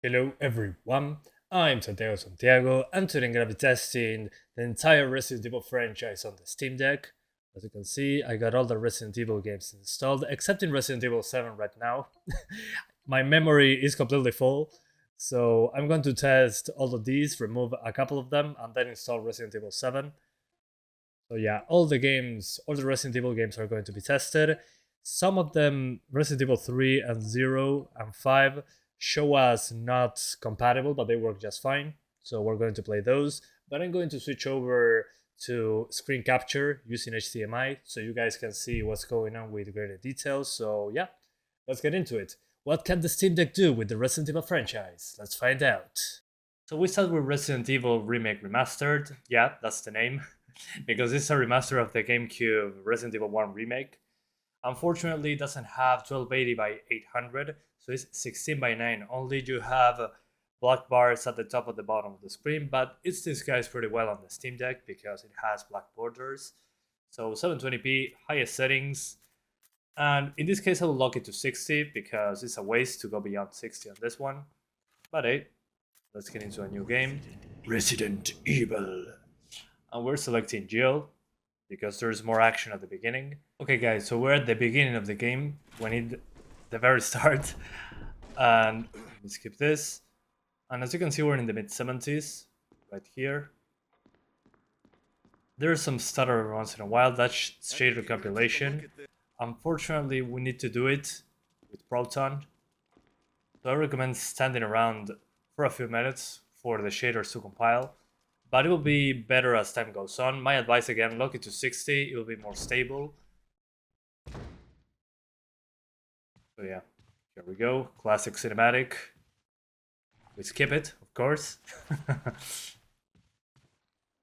Hello everyone, I'm Santiago and today I'm gonna be testing the entire Resident Evil franchise on the Steam Deck. As you can see, I got all the Resident Evil games installed, except in Resident Evil 7 right now. My memory is completely full, so I'm going to test all of these, remove a couple of them, and then install Resident Evil 7. So yeah, all the Resident Evil games are going to be tested. Some of them, Resident Evil 3 and 0 and 5, show us not compatible, but they work just fine. So we're going to play those. But I'm going to switch over to screen capture using HDMI so you guys can see what's going on with greater detail. So yeah, let's get into it. What can the Steam Deck do with the Resident Evil franchise? Let's find out. So we start with Resident Evil Remake Remastered. Yeah, that's the name. Because it's a remaster of the GameCube Resident Evil 1 remake. Unfortunately, it doesn't have 1280 by 800, so it's 16 by 9 only. You have black bars at the top of the bottom of the screen, but it's disguised pretty well on the Steam Deck because it has black borders. So 720p, highest settings, and in this case I will lock it to 60 because it's a waste to go beyond 60 on this one. But hey, let's get into a new game, Resident Evil. And we're selecting Jill because there's more action at the beginning. Okay guys, so we're at the beginning of the game, the very start, and let's skip this. And as you can see, we're in the mid-70s, right here. There's some stutter every once in a while, that's shader compilation. Unfortunately, we need to do it with Proton, so I recommend standing around for a few minutes for the shaders to compile. But it will be better as time goes on. My advice again, lock it to 60, it will be more stable. So yeah, here we go, classic cinematic. We skip it, of course. And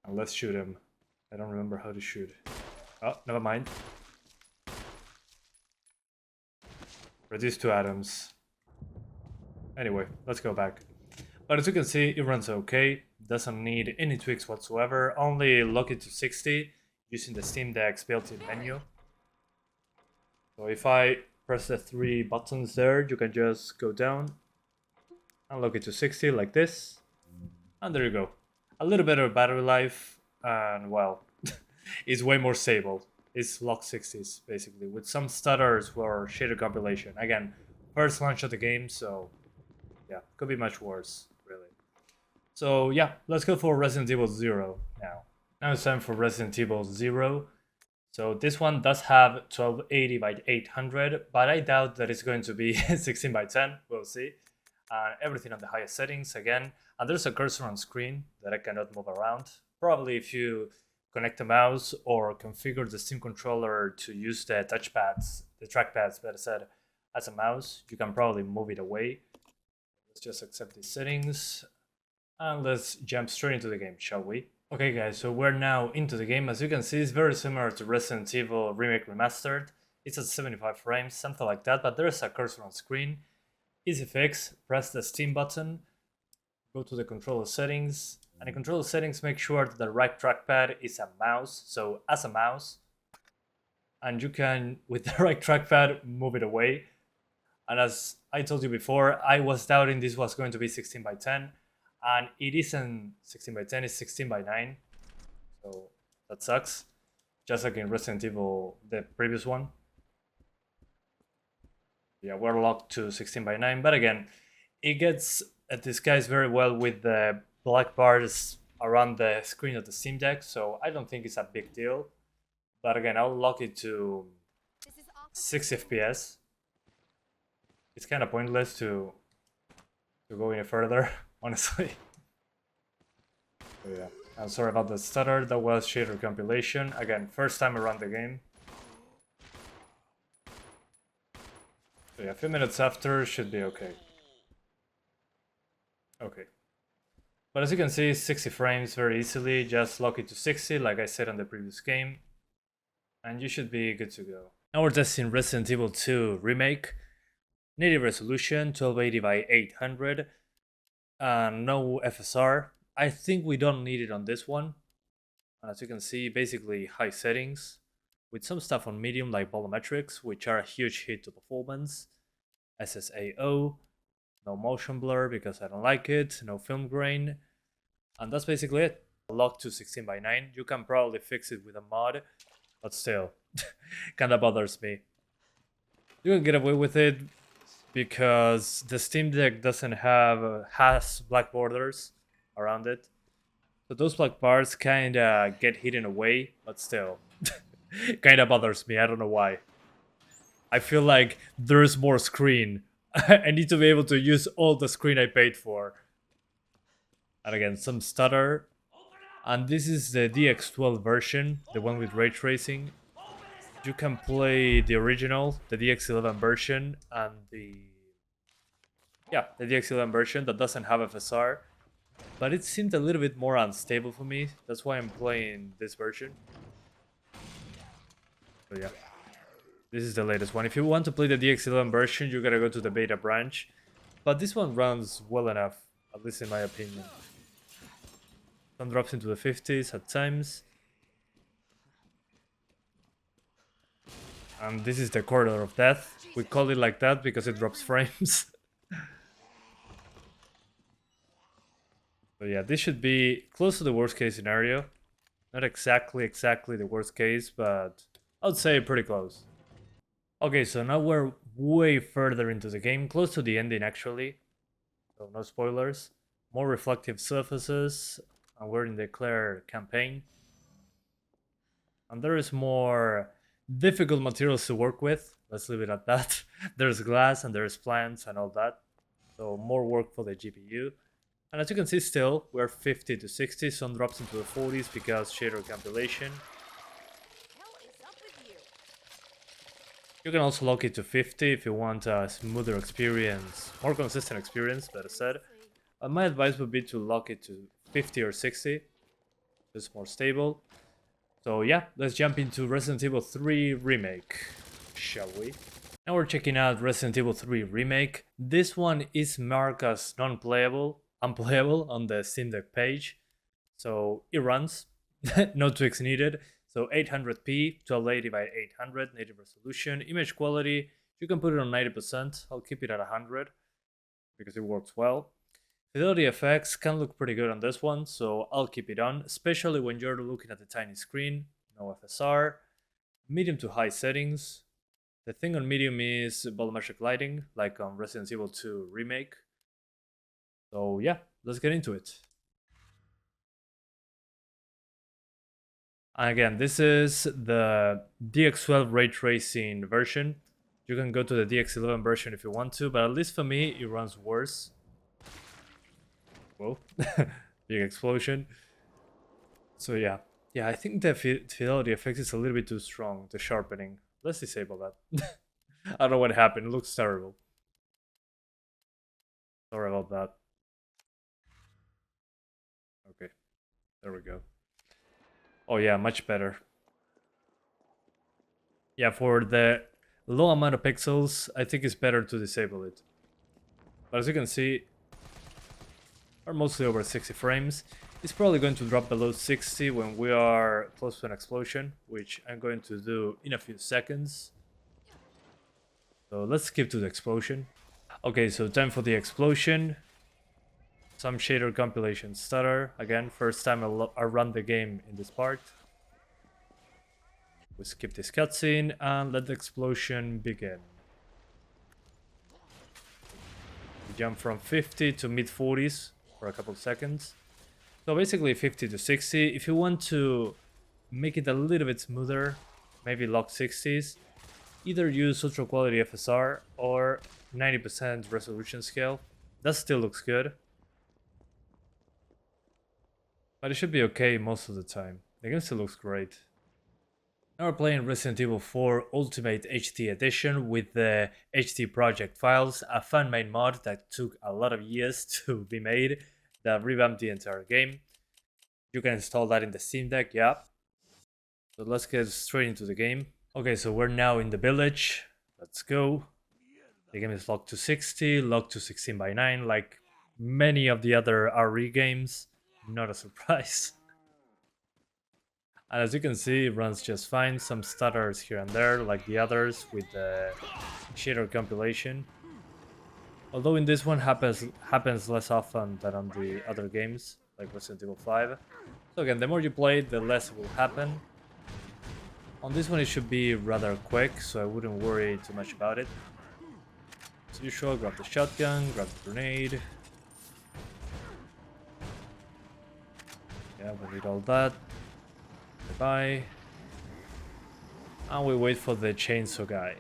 let's shoot him. I don't remember how to shoot. Oh, never mind. Reduce to atoms. Anyway, let's go back. But as you can see, it runs okay. Doesn't need any tweaks whatsoever. Only lock it to 60 using the Steam Deck's built-in menu. So if I press the 3 buttons there, you can just go down and lock it to 60 like this. And there you go. A little better battery life, and well, it's way more stable. It's locked 60s basically, with some stutters for shader compilation. Again, first launch of the game, so yeah, could be much worse. So yeah, let's go for Resident Evil 0 now. Now it's time for Resident Evil 0. So this one does have 1280 by 800, but I doubt that it's going to be 16 by 10, we'll see. Everything on the highest settings again, and there's a cursor on screen that I cannot move around. Probably if you connect a mouse or configure the Steam controller to use the touchpads, the trackpads better said, as a mouse, you can probably move it away. Let's just accept these settings. And let's jump straight into the game, shall we? Okay guys, so we're now into the game. As you can see, it's very similar to Resident Evil Remake Remastered. It's at 75 frames, something like that, but there's a cursor on screen. Easy fix, press the Steam button, go to the controller settings, and in controller settings make sure that the right trackpad is a mouse, so as a mouse. And you can, with the right trackpad, move it away. And as I told you before, I was doubting this was going to be 16 by 10. And it isn't 16 by 10, it's 16 by 9. So that sucks. Just like in Resident Evil, the previous one. Yeah, we're locked to 16 by 9. But again, it gets disguised very well with the black bars around the screen of the Steam Deck. So I don't think it's a big deal. But again, I'll lock it to 6 FPS. It's kind of pointless to go any further. Honestly. So yeah, I'm sorry about the stutter, that was shader compilation. Again, first time around the game. So yeah, a few minutes after should be okay. Okay. But as you can see, 60 frames very easily, just lock it to 60 like I said on the previous game. And you should be good to go. Now we're testing Resident Evil 2 Remake. Native resolution, 1280 by 800. No FSR. I think we don't need it on this one. As you can see, basically high settings with some stuff on medium like volumetrics, which are a huge hit to performance. SSAO, No motion blur because I don't like it. No film grain. And that's basically it. Locked to 16:9. You can probably fix it with a mod, but still, kinda bothers me. You can get away with it because the Steam Deck doesn't have has black borders around it. So those black bars kinda get hidden away, but still, kinda bothers me. I don't know why. I feel like there's more screen. I need to be able to use all the screen I paid for. And again, some stutter. And this is the DX12 version, the one with ray tracing. You can play the original, the DX11 version, and the DX11 version that doesn't have FSR. But it seemed a little bit more unstable for me. That's why I'm playing this version. So yeah. This is the latest one. If you want to play the DX11 version, you gotta go to the beta branch. But this one runs well enough, at least in my opinion. Some drops into the 50s at times. And this is the corridor of death. We call it like that because it drops frames. So yeah, this should be close to the worst case scenario. Not exactly the worst case, but I would say pretty close. Okay, so now we're way further into the game, close to the ending actually. So no spoilers. More reflective surfaces, and we're in the Claire campaign. And there is more difficult materials to work with. Let's leave it at that. There's glass and there's plants and all that. So more work for the GPU. And as you can see still, we're 50 to 60. Some drops into the 40s because shader compilation. You can also lock it to 50 if you want a smoother experience, more consistent experience, better said. My advice would be to lock it to 50 or 60. It's more stable. So yeah, let's jump into Resident Evil 3 Remake, shall we? Now we're checking out Resident Evil 3 Remake. This one is marked as unplayable on the Steam Deck page. So it runs, no tweaks needed. So 800p, 1280 by 800, native resolution. Image quality, you can put it on 90%. I'll keep it at 100 because it works well. Fidelity effects can look pretty good on this one, so I'll keep it on, especially when you're looking at the tiny screen. No FSR. Medium to high settings. The thing on medium is volumetric lighting, like on Resident Evil 2 Remake. So yeah, let's get into it. And again, this is the DX12 ray tracing version. You can go to the DX11 version if you want to, but at least for me, it runs worse. Whoa, big explosion. So yeah, I think the fidelity effect is a little bit too strong, the sharpening. Let's disable that. I don't know what happened, it looks terrible. Sorry about that. Okay, there we go. Oh yeah, much better. Yeah, for the low amount of pixels, I think it's better to disable it. But as you can see, we're mostly over 60 frames. It's probably going to drop below 60 when we are close to an explosion, which I'm going to do in a few seconds. So let's skip to the explosion. Okay, so time for the explosion. Some shader compilation stutter. Again, first time I run the game in this part. We skip this cutscene and let the explosion begin. We jump from 50 to mid 40s for a couple of seconds. So basically 50 to 60. If you want to make it a little bit smoother, maybe lock 60s, either use ultra quality FSR or 90% resolution scale. That still looks good. But it should be okay most of the time. The game still looks great. Now we're playing Resident Evil 4 Ultimate HD Edition with the HD project files, a fan-made mod that took a lot of years to be made, that revamped the entire game. You can install that in the Steam Deck, yeah. So let's get straight into the game. Okay, so we're now in the village. Let's go. The game is locked to 60, locked to 16:9, like many of the other RE games. Not a surprise. And as you can see, it runs just fine. Some stutters here and there, like the others with the shader compilation. Although in this one happens less often than on the other games, like Resident Evil 5. So again, the more you play, the less it will happen. On this one it should be rather quick, so I wouldn't worry too much about it. As usual, grab the shotgun, grab the grenade. Yeah, we need all that. Bye-bye. And we wait for the chainsaw guy.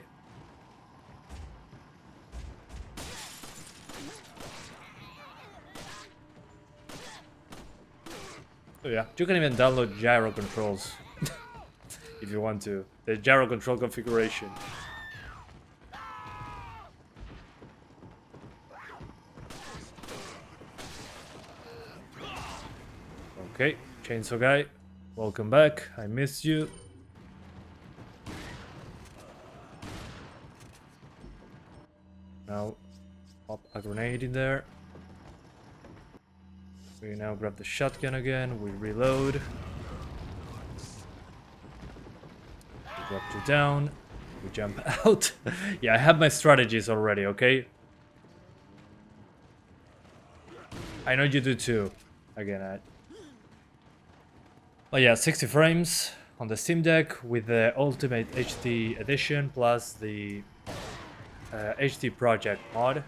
So yeah, you can even download gyro controls if you want to. The gyro control configuration. Okay, chainsaw guy, welcome back. I missed you. Now, pop a grenade in there. We now grab the shotgun again. We reload. We drop you down. We jump out. Yeah, I have my strategies already, okay? I know you do too. Again, But yeah, 60 frames on the Steam Deck with the Ultimate HD Edition plus the HD Project mod,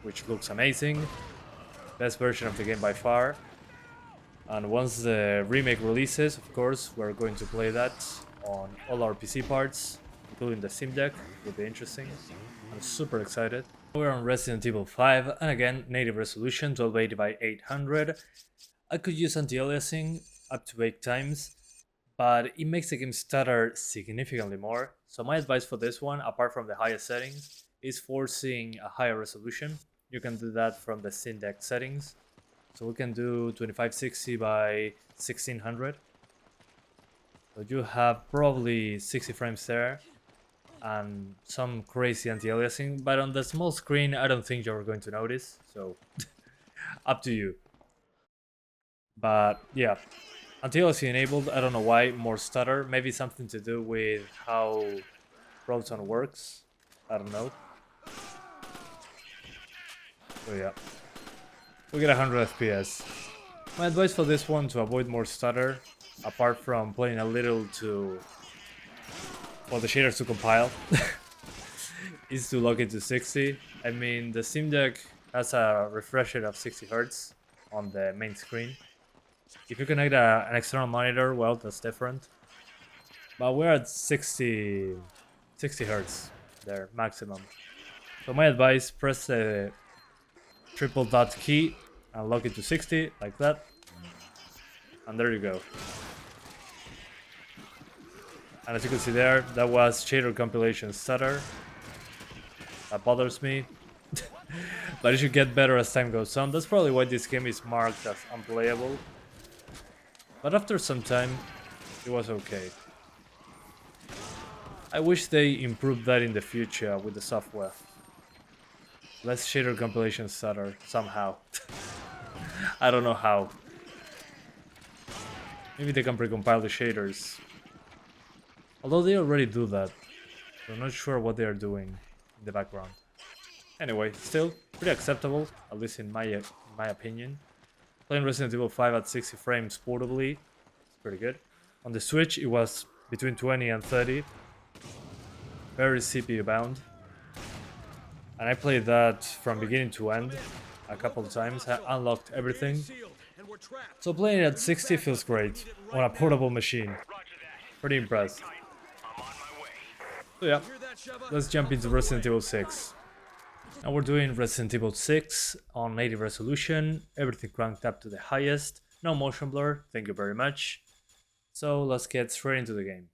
which looks amazing. Best version of the game by far. And once the remake releases, of course, we're going to play that on all our PC parts, including the Steam Deck. It will be interesting. I'm super excited. We're on Resident Evil 5, and again, native resolution 1280 by 800. I could use anti-aliasing up to 8 times, but it makes the game stutter significantly more. So my advice for this one, apart from the highest settings, is forcing a higher resolution. You can do that from the Steam Deck settings. So we can do 2560 by 1600. So you have probably 60 frames there and some crazy anti-aliasing, but on the small screen I don't think you're going to notice, so up to you. But yeah, anti-aliasing enabled, I don't know why, more stutter, maybe something to do with how Proton works, I don't know. So yeah, we get 100 FPS. My advice for this one, to avoid more stutter, apart from playing a little for the shaders to compile, is to lock it to 60. I mean, the Steam Deck has a refresh rate of 60 Hz on the main screen. If you connect an external monitor, well, that's different. But we're at 60 Hz there, maximum. So my advice, press the triple dot key and lock it to 60, like that. And there you go. And as you can see there, that was shader compilation stutter. That bothers me. But it should get better as time goes on. That's probably why this game is marked as unplayable. But after some time, it was okay. I wish they improved that in the future with the software. Less shader compilation stutter, somehow. I don't know how. Maybe they can precompile the shaders. Although they already do that. So I'm not sure what they are doing in the background. Anyway, still pretty acceptable, at least in my opinion. Playing Resident Evil 5 at 60 frames portably, it's pretty good. On the Switch it was between 20 and 30. Very CPU bound. And I played that from beginning to end a couple of times. I unlocked everything. So playing it at 60 feels great on a portable machine. Pretty impressed. So yeah, let's jump into Resident Evil 6. Now we're doing Resident Evil 6 on native resolution, everything cranked up to the highest, no motion blur, thank you very much. So let's get straight into the game.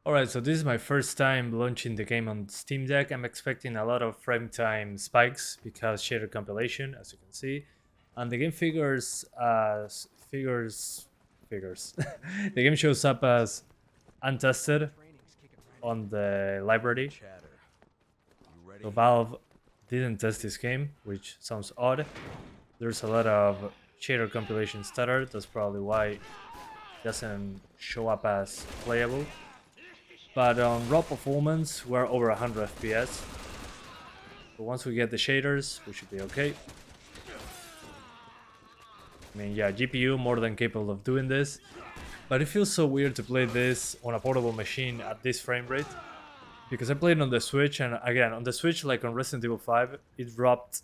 Alright, so this is my first time launching the game on Steam Deck. I'm expecting a lot of frame time spikes because shader compilation, as you can see. And the game figures as the game shows up as untested on the library. So Valve didn't test this game, which sounds odd. There's a lot of shader compilation stutter, that's probably why it doesn't show up as playable. But on raw performance, we're over 100 FPS. But once we get the shaders, we should be okay. I mean, yeah, GPU more than capable of doing this. But it feels so weird to play this on a portable machine at this frame rate. Because I played on the Switch, and again, on the Switch, like on Resident Evil 5, it dropped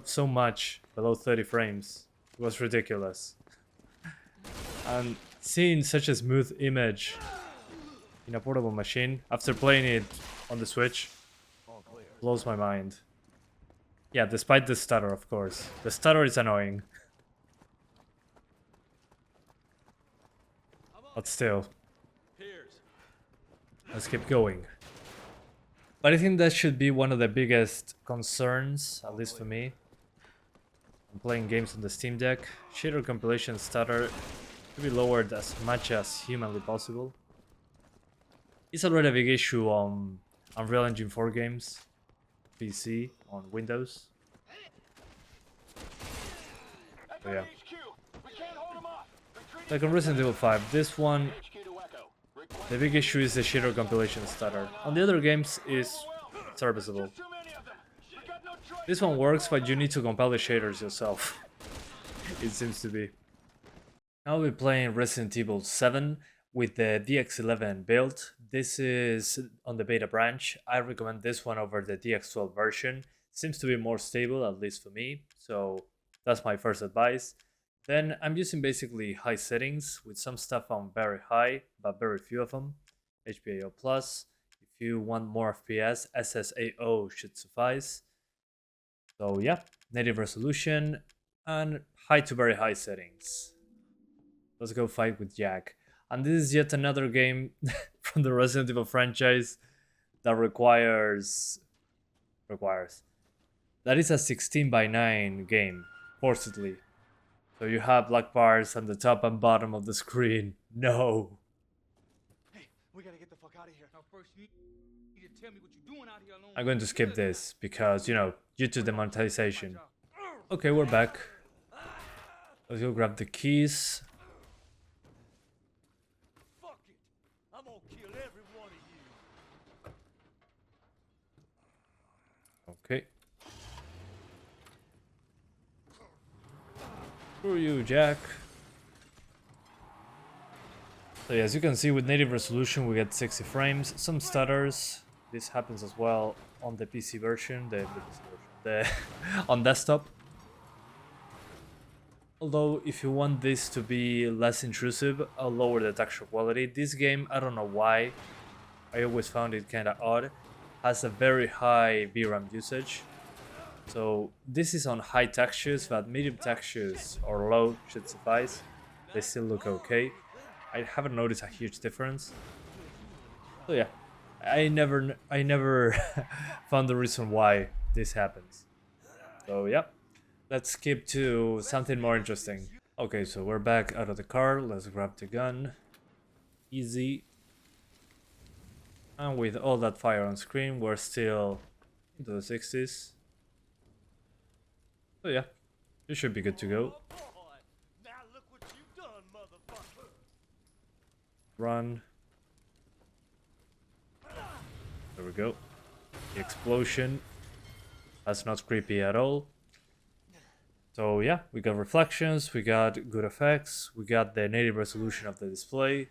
so much below 30 frames. It was ridiculous. And seeing such a smooth image in a portable machine after playing it on the Switch blows my mind. Yeah, despite the stutter, of course. The stutter is annoying. But still. Let's keep going. But I think that should be one of the biggest concerns, at least for me. I'm playing games on the Steam Deck. Shader compilation stutter to be lowered as much as humanly possible. It's already a big issue on Unreal Engine 4 games, PC, on Windows. So yeah. Like on Resident Evil 5, this one, the big issue is the shader compilation stutter. On the other games, is serviceable. This one works, but you need to compile the shaders yourself. It seems to be. Now we're playing Resident Evil 7 with the DX11 build. This is on the beta branch. I recommend this one over the DX12 version. Seems to be more stable, at least for me. So that's my first advice. Then I'm using basically high settings with some stuff on very high, but very few of them. HPAO+. If you want more FPS, SSAO should suffice. So yeah, native resolution and high to very high settings. Let's go fight with Jack. And this is yet another game from the Resident Evil franchise that requires... That is a 16:9 game, forcedly. So you have black bars on the top and bottom of the screen. No. Hey, we gotta get the fuck out of here. Now first you need to tell me what you're doing out here alone. I'm going to skip this because, you know, due to the monetization. Okay, we're back. Let's go grab the keys. Fuck it. I'm gonna kill every one of you. Okay. Screw you, Jack. So yeah, as you can see, with native resolution we get 60 frames, some stutters. This happens as well on the PC version, on desktop. Although, if you want this to be less intrusive, I'll lower the texture quality. This game, I don't know why, I always found it kinda odd, has a very high VRAM usage. So this is on high textures, but medium textures or low should suffice. They still look okay. I haven't noticed a huge difference. So yeah, I never found the reason why this happens. So yeah, let's skip to something more interesting. Okay, so we're back out of the car. Let's grab the gun. Easy. And with all that fire on screen, we're still into the 60s. So yeah, you should be good to go. Now look what you've done, motherfucker. Run. There we go. The explosion. That's not creepy at all. So yeah, we got reflections, we got good effects, we got the native resolution of the display,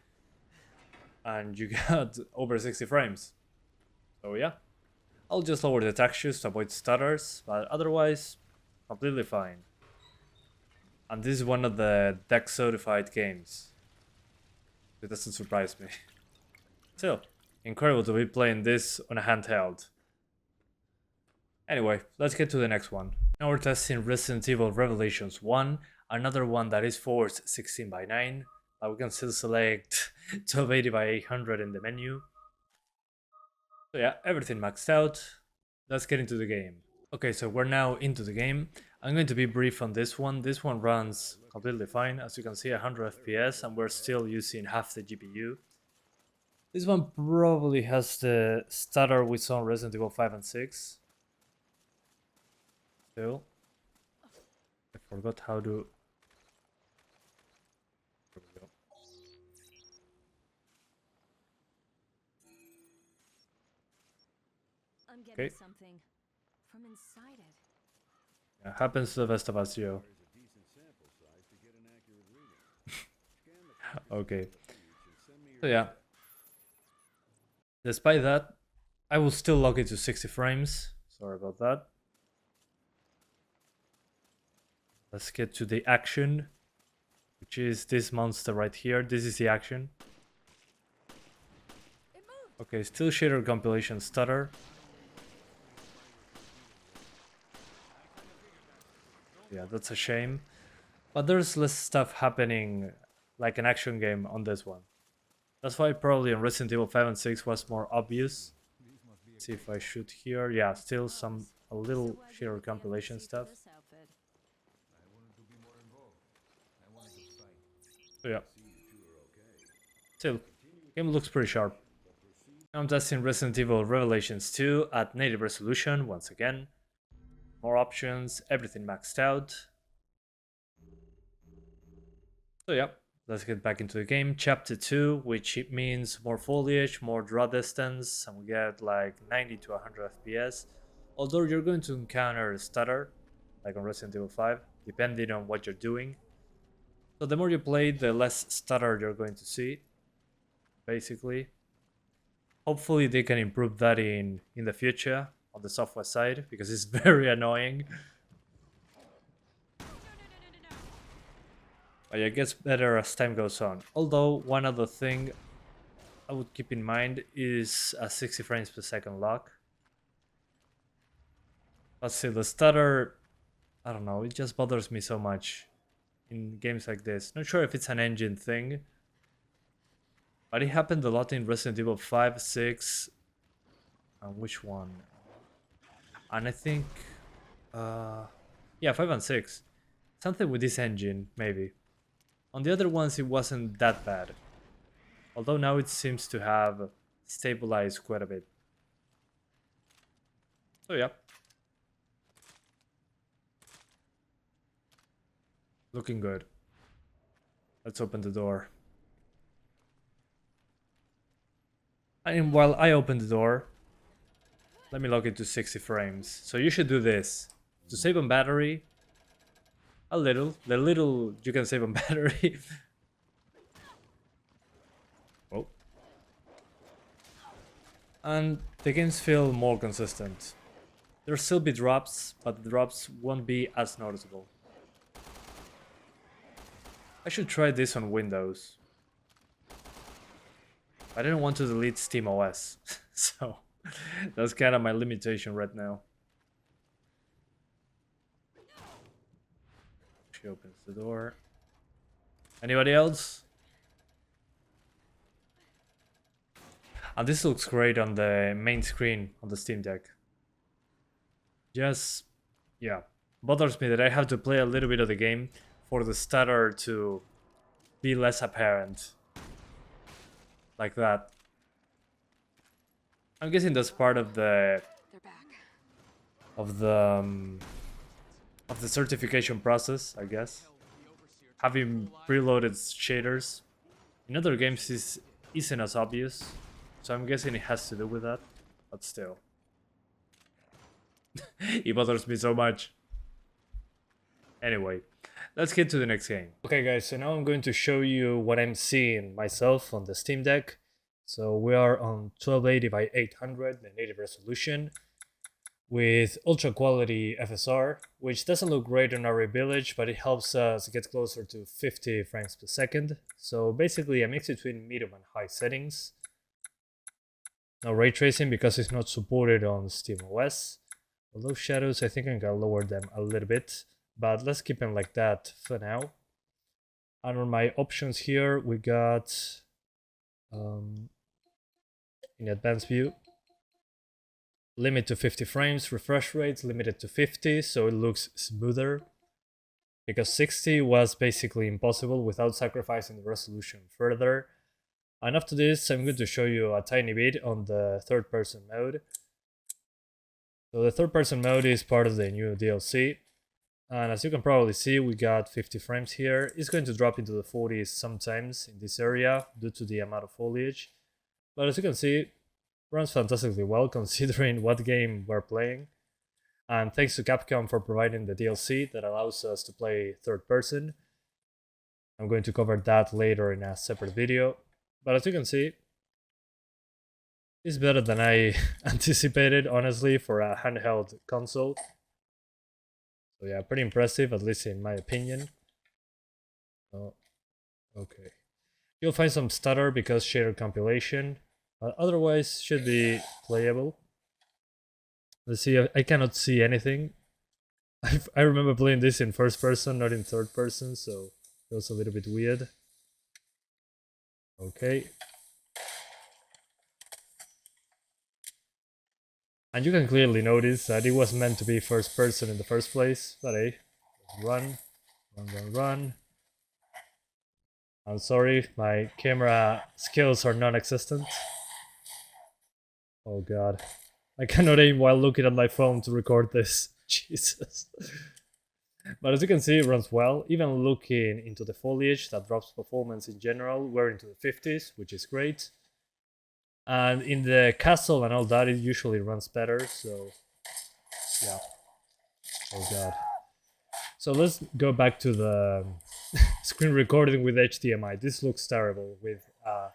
and you got over 60 frames. So yeah, I'll just lower the textures to avoid stutters, but otherwise, completely fine. And this is one of the deck certified games. It doesn't surprise me. Still, incredible to be playing this on a handheld. Anyway, let's get to the next one. Now we're testing Resident Evil Revelations 1, another one that is forced 16:9, but we can still select 1280x800 in the menu. So yeah, everything maxed out. Let's get into the game. Okay, so we're now into the game. I'm going to be brief on this one. This one runs completely fine. As you can see, 100 FPS, and we're still using half the GPU. This one probably has the stutter we saw in Resident Evil 5 and 6. Still. I forgot how to... There we go. I'm getting something. from inside it. Yeah, happens to the best of us, Joe. Okay. So yeah. Despite that, I will still lock it to 60 frames. Sorry about that. Let's get to the action, which is this monster right here. This is the action. Okay, still shader compilation stutter. Yeah, that's a shame. But there's less stuff happening like an action game on this one. That's why probably on Resident Evil 5 and 6 was more obvious. Let's see if I shoot here. Yeah, still a little shader compilation stuff. So yeah. Still, game looks pretty sharp. I'm testing Resident Evil Revelations 2 at native resolution once again. More options, everything maxed out. So yeah, let's get back into the game. Chapter 2, which means more foliage, more draw distance, and we get like 90 to 100 FPS. Although you're going to encounter a stutter, like on Resident Evil 5, depending on what you're doing. So the more you play, the less stutter you're going to see, basically. Hopefully they can improve that in the future on the software side, because it's very annoying. But yeah, it gets better as time goes on. Although one other thing I would keep in mind is a 60 frames per second lock. Let's see, the stutter, I don't know, it just bothers me so much in games like this. Not sure if it's an engine thing, but it happened a lot in Resident Evil 5, 6, and which one? And I think, yeah, 5 and 6. Something with this engine, maybe. On the other ones, it wasn't that bad. Although now it seems to have stabilized quite a bit. So yeah. Looking good. Let's open the door. And while I open the door, let me lock it to 60 frames. So you should do this. To save on battery, the little you can save on battery. Oh. And the games feel more consistent. There'll still be drops, but the drops won't be as noticeable. I should try this on Windows. I didn't want to delete SteamOS, so that's kind of my limitation right now. She opens the door. Anybody else? And this looks great on the main screen on the Steam Deck. Just, yeah, bothers me that I have to play a little bit of the game for the stutter to be less apparent. Like that. I'm guessing that's part of the certification process, I guess. Having preloaded shaders in other games isn't as obvious, so I'm guessing it has to do with that. But still, it bothers me so much. Anyway, let's get to the next game. Okay guys, so now I'm going to show you what I'm seeing myself on the Steam Deck. So we are on 1280 by 800, the native resolution, with ultra quality FSR, which doesn't look great on our village, but it helps us get closer to 50 frames per second. So basically a mix between medium and high settings. No ray tracing because it's not supported on SteamOS. Although shadows, I think I can lower them a little bit. But let's keep them like that for now. And on my options here, we got in advanced view, limit to 50 frames, refresh rates limited to 50, so it looks smoother. Because 60 was basically impossible without sacrificing the resolution further. And after this, I'm going to show you a tiny bit on the third person mode. So the third person mode is part of the new DLC. And as you can probably see, we got 50 frames here. It's going to drop into the 40s sometimes in this area due to the amount of foliage. But as you can see, it runs fantastically well considering what game we're playing. And thanks to Capcom for providing the DLC that allows us to play third person. I'm going to cover that later in a separate video. But as you can see, it's better than I anticipated, honestly, for a handheld console. So yeah, pretty impressive, at least in my opinion. Oh, okay. You'll find some stutter because shader compilation, but otherwise should be playable. Let's see, I cannot see anything. I remember playing this in first person, not in third person, so it was a little bit weird. Okay. And you can clearly notice that it was meant to be first person in the first place, but hey, run, run, run, run. I'm sorry, my camera skills are non-existent. Oh god. I cannot aim while looking at my phone to record this. Jesus. But as you can see, it runs well. Even looking into the foliage, that drops performance in general. We're into the 50s, which is great. And in the castle and all that, it usually runs better, so yeah. Oh god. So let's go back to the screen recording with HDMI. This looks terrible with a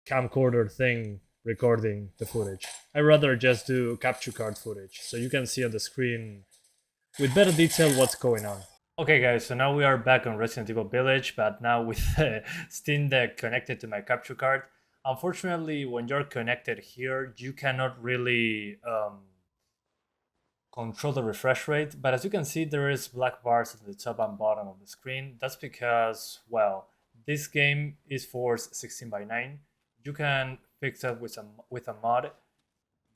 camcorder thing recording the footage. I'd rather just do capture card footage, so you can see on the screen with better detail what's going on. Okay guys, so now we are back on Resident Evil Village, but now with the Steam Deck connected to my capture card. Unfortunately, when you're connected here, you cannot really control the refresh rate, but as you can see, there is black bars at the top and bottom of the screen. That's because, well, this game is forced 16:9. You can fix that with a mod,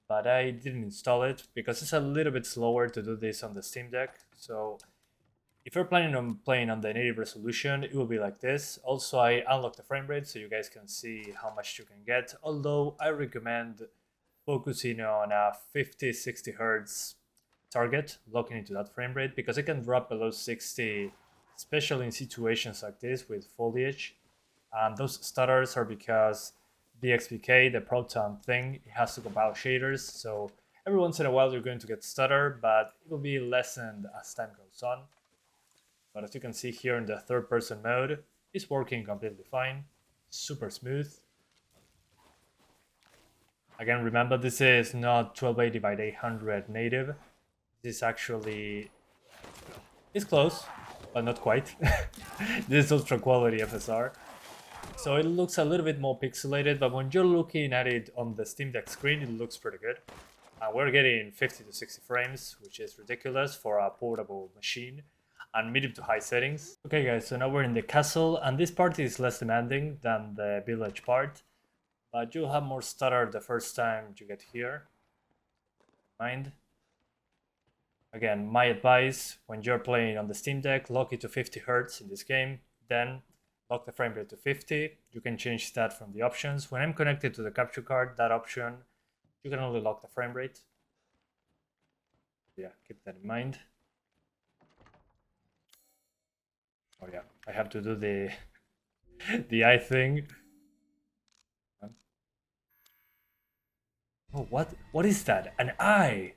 but I didn't install it because it's a little bit slower to do this on the Steam Deck. So if you're planning on playing on the native resolution, it will be like this. Also, I unlocked the frame rate so you guys can see how much you can get, although I recommend focusing on a 50-60 hertz target, locking into that frame rate, because it can drop below 60, especially in situations like this with foliage. And those stutters are because the XPK, the proton thing, it has to compile shaders, so every once in a while you're going to get stutter, but it will be lessened as time goes on. But as you can see here in the third person mode, it's working completely fine, super smooth. Again, remember this is not 1280 by 800 native. This actually is close, but not quite. This is ultra quality FSR. So it looks a little bit more pixelated, but when you're looking at it on the Steam Deck screen, it looks pretty good. We're getting 50 to 60 frames, which is ridiculous for a portable machine, and medium to high settings. Okay guys, so now we're in the castle, and this part is less demanding than the village part, but you'll have more stutter the first time you get here. Mind. Again, my advice, when you're playing on the Steam Deck, lock it to 50 Hz in this game, then lock the frame rate to 50. You can change that from the options. When I'm connected to the capture card, that option, you can only lock the frame rate. Yeah, keep that in mind. Oh yeah, I have to do the the eye thing. Oh, what is that? An eye!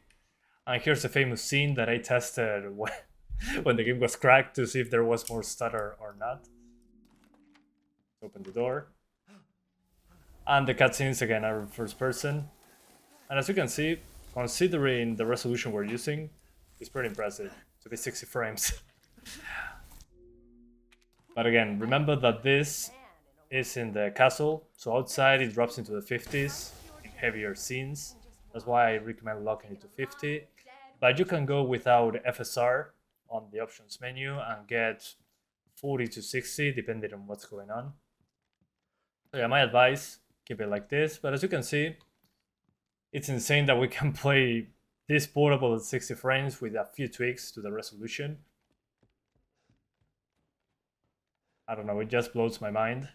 And here's a famous scene that I tested when the game was cracked to see if there was more stutter or not. Open the door. And the cutscenes again are first person. And as you can see, considering the resolution we're using, it's pretty impressive to be 60 frames. But again, remember that this is in the castle, so outside it drops into the 50s in heavier scenes. That's why I recommend locking it to 50. But you can go without FSR on the options menu and get 40 to 60 depending on what's going on. So yeah, my advice, keep it like this. But as you can see, it's insane that we can play this portable at 60 frames with a few tweaks to the resolution. I don't know, it just blows my mind.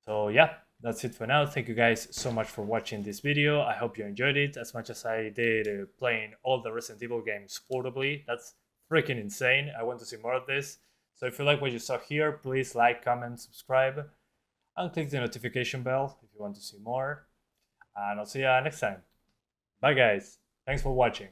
So yeah, that's it for now. Thank you guys so much for watching this video. I hope you enjoyed it as much as I did playing all the Resident Evil games portably. That's freaking insane. I want to see more of this. So if you like what you saw here, please like, comment, subscribe, and click the notification bell if you want to see more. And I'll see you next time. Bye guys. Thanks for watching.